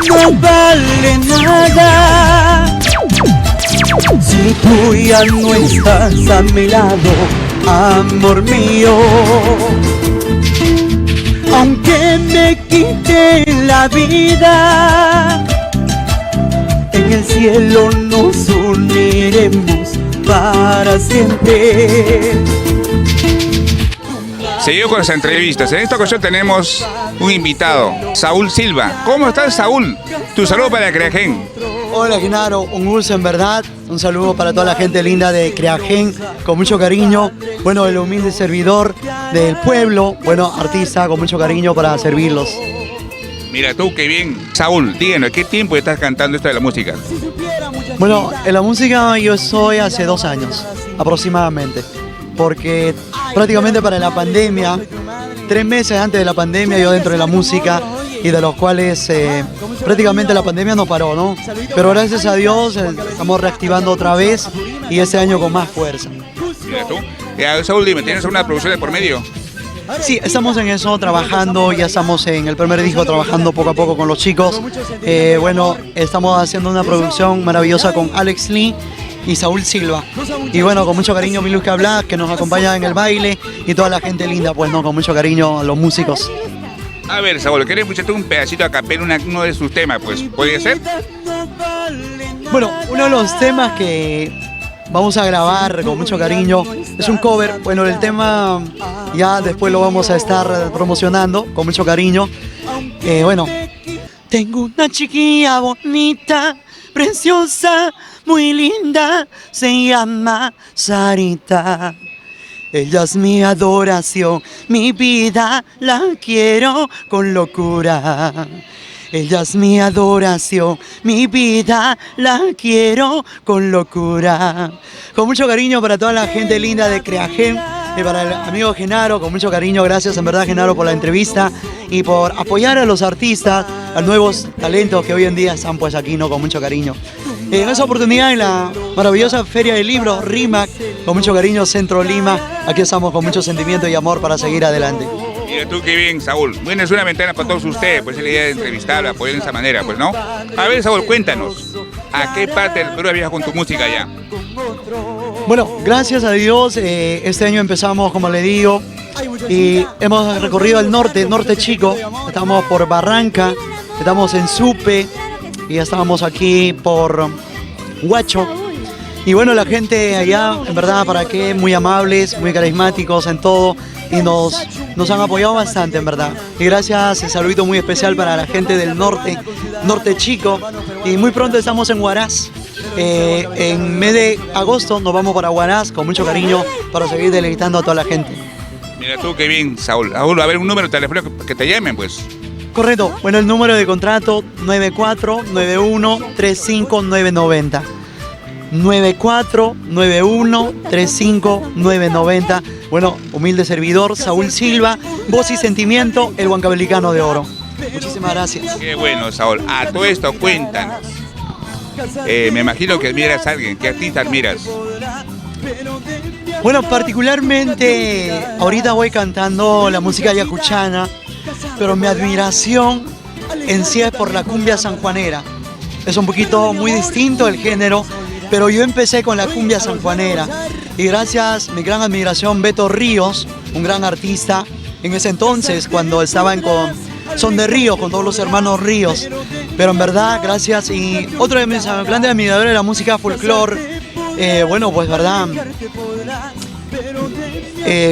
no vale nada si tú ya no estás a mi lado, amor mío. Aunque me quiten la vida, en el cielo nos uniremos para siempre. Seguimos con las entrevistas. En esta ocasión tenemos un invitado, Saúl Silva. ¿Cómo estás, Saúl? Tu saludo para Creagen. Hola, Genaro, un gusto en verdad. Un saludo para toda la gente linda de Creagen, con mucho cariño. Bueno, el humilde servidor del pueblo, bueno, artista con mucho cariño para servirlos. Mira tú, qué bien. Saúl, díganos, ¿qué tiempo estás cantando esto de la música? Bueno, en la música yo estoy hace 2 años, aproximadamente. Porque prácticamente para la pandemia, 3 meses antes de la pandemia, yo dentro de la música, y de los cuales prácticamente la pandemia no paró, ¿no? Pero gracias a Dios estamos reactivando otra vez y este año con más fuerza. Mira tú. Saúl, dime, ¿tienes una producción de por medio? Sí, estamos en eso, trabajando, ya estamos en el primer disco, trabajando poco a poco con los chicos. Bueno, estamos haciendo una producción maravillosa con Alex Lee y Saúl Silva. Y bueno, con mucho cariño Miluska Blas, que nos acompaña en el baile, y toda la gente linda, pues no, con mucho cariño a los músicos. A ver, Saúl, ¿querés escucharte un pedacito a capela, uno de sus temas? Pues, ¿puede ser? Bueno, uno de los temas que vamos a grabar con mucho cariño es un cover. Bueno, el tema ya después lo vamos a estar promocionando con mucho cariño. Bueno, tengo una chiquilla bonita, preciosa, muy linda, se llama Sarita. Ella es mi adoración, mi vida la quiero con locura. Ella es mi adoración, mi vida la quiero con locura. Con mucho cariño para toda la gente linda de Creagen y para el amigo Genaro, con mucho cariño. Gracias en verdad, Genaro, por la entrevista y por apoyar a los artistas, a nuevos talentos que hoy en día están pues aquí, ¿no? Con mucho cariño. En esa oportunidad, en la maravillosa Feria del Libro, RIMAC, con mucho cariño, Centro Lima, aquí estamos con mucho sentimiento y amor para seguir adelante. Mira tú, qué bien, Saúl. Bueno, es una ventana para todos ustedes, pues es la idea de entrevistarla, apoyar de esa manera, pues, ¿no? A ver, Saúl, cuéntanos, ¿a qué parte del Perú viajas con tu música ya? Bueno, gracias a Dios, este año empezamos, como le digo, y hemos recorrido el norte chico, estamos por Barranca, estamos en Supe, y ya estábamos aquí por Huacho. Y bueno, la gente allá, en verdad, ¿para qué? Muy amables, muy carismáticos en todo, y nos han apoyado bastante, en verdad. Y gracias, un saludito muy especial para la gente del norte chico, y muy pronto estamos en Huaraz. En mes de agosto nos vamos para Huaraz con mucho cariño para seguir deleitando a toda la gente. Mira tú, qué bien, Saúl. Saúl, a ver, un número de teléfono que te llamen, pues. Correcto. Bueno, el número de contrato 9491-35990. 9491-35990. Bueno, humilde servidor, Saúl Silva, voz y sentimiento, el huancabelicano de oro. Muchísimas gracias. Qué bueno, Saúl. A todo esto, cuéntanos. Me imagino que admiras a alguien. ¿Qué artista admiras? Bueno, particularmente ahorita voy cantando la música yacuchana, pero mi admiración en sí es por la cumbia sanjuanera. Es un poquito muy distinto el género, pero yo empecé con la cumbia sanjuanera y gracias a mi gran admiración Beto Ríos, un gran artista en ese entonces cuando estaban con Son de Ríos, con todos los hermanos Ríos. Pero en verdad, gracias. Y otro de mis grandes admiradores de la música folclore, bueno, pues verdad,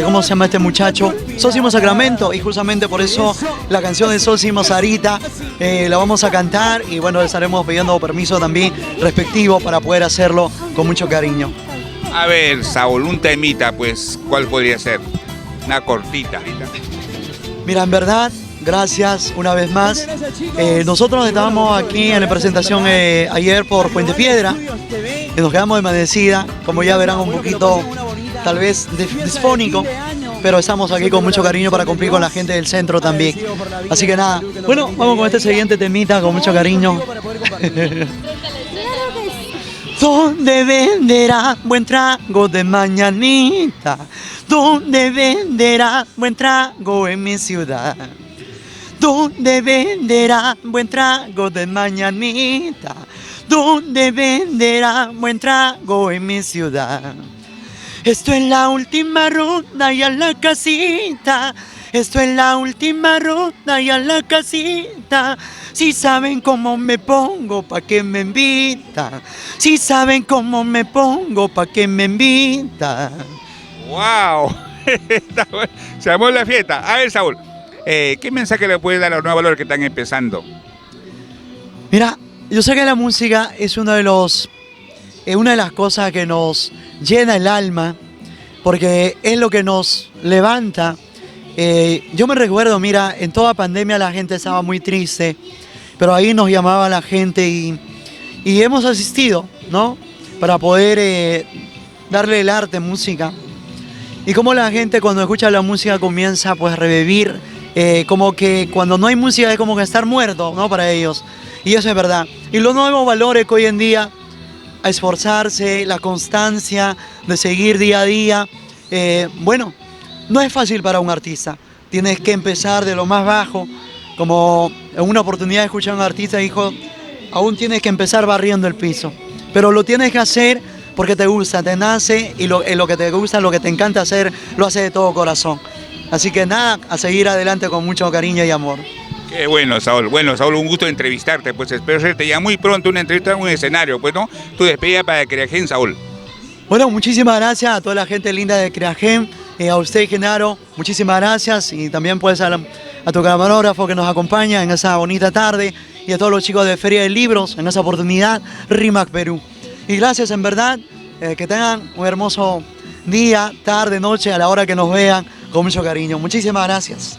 ¿cómo se llama este muchacho? Sósimo Sacramento, y justamente por eso la canción de Sósimo Sarita la vamos a cantar y bueno, le estaremos pidiendo permiso también respectivo para poder hacerlo con mucho cariño. A ver, Saúl, un temita, pues, ¿cuál podría ser? Una cortita. Mira, en verdad, gracias una vez más. Nosotros estábamos aquí en la presentación ayer por Puente Piedra y nos quedamos de amanecida, como ya verán, un poquito tal vez disfónico, pero estamos aquí con mucho cariño para cumplir con la gente del centro también. Así que nada, bueno, vamos con este siguiente temita con mucho cariño. ¿Dónde venderá buen trago de mañanita? ¿Dónde venderá buen trago en mi ciudad? ¿Dónde venderá buen trago de mañanita? ¿Dónde venderá buen trago en mi ciudad? Esto es la última ronda y a la casita. Esto es la última ronda y a la casita. Si saben cómo me pongo, ¿pa' qué me invitan? Si saben cómo me pongo, ¿pa' qué me invitan? ¡Wow! Está bueno. Se armó la fiesta. A ver, Saúl, ¿qué mensaje le puedes dar a los nuevos valores que están empezando? Mira, yo sé que la música es una de las cosas que nos llena el alma, porque es lo que nos levanta. Yo me recuerdo, mira, en toda pandemia la gente estaba muy triste, pero ahí nos llamaba la gente y hemos asistido, ¿no? Para poder darle el arte, música. Y como la gente cuando escucha la música comienza pues a revivir, como que cuando no hay música es como que estar muerto, ¿no? Para ellos. Y eso es verdad. Y los nuevos valores que hoy en día, a esforzarse, la constancia de seguir día a día, bueno, no es fácil para un artista. Tienes que empezar de lo más bajo. Como en una oportunidad escuché a un artista y dijo, aún tienes que empezar barriendo el piso. Pero lo tienes que hacer porque te gusta, te nace y lo que te gusta, lo que te encanta hacer, lo haces de todo corazón. Así que nada, a seguir adelante con mucho cariño y amor. Qué bueno, Saúl. Bueno, Saúl, un gusto entrevistarte. Pues espero hacerte ya muy pronto una entrevista en un escenario. Pues, ¿no? Tu despedida para Creagen, Saúl. Bueno, muchísimas gracias a toda la gente linda de Creagen, a usted, Genaro, muchísimas gracias y también pues a tu camarógrafo que nos acompaña en esa bonita tarde y a todos los chicos de Feria de Libros en esa oportunidad, RIMAC Perú. Y gracias en verdad, que tengan un hermoso día, tarde, noche, a la hora que nos vean, con mucho cariño. Muchísimas gracias.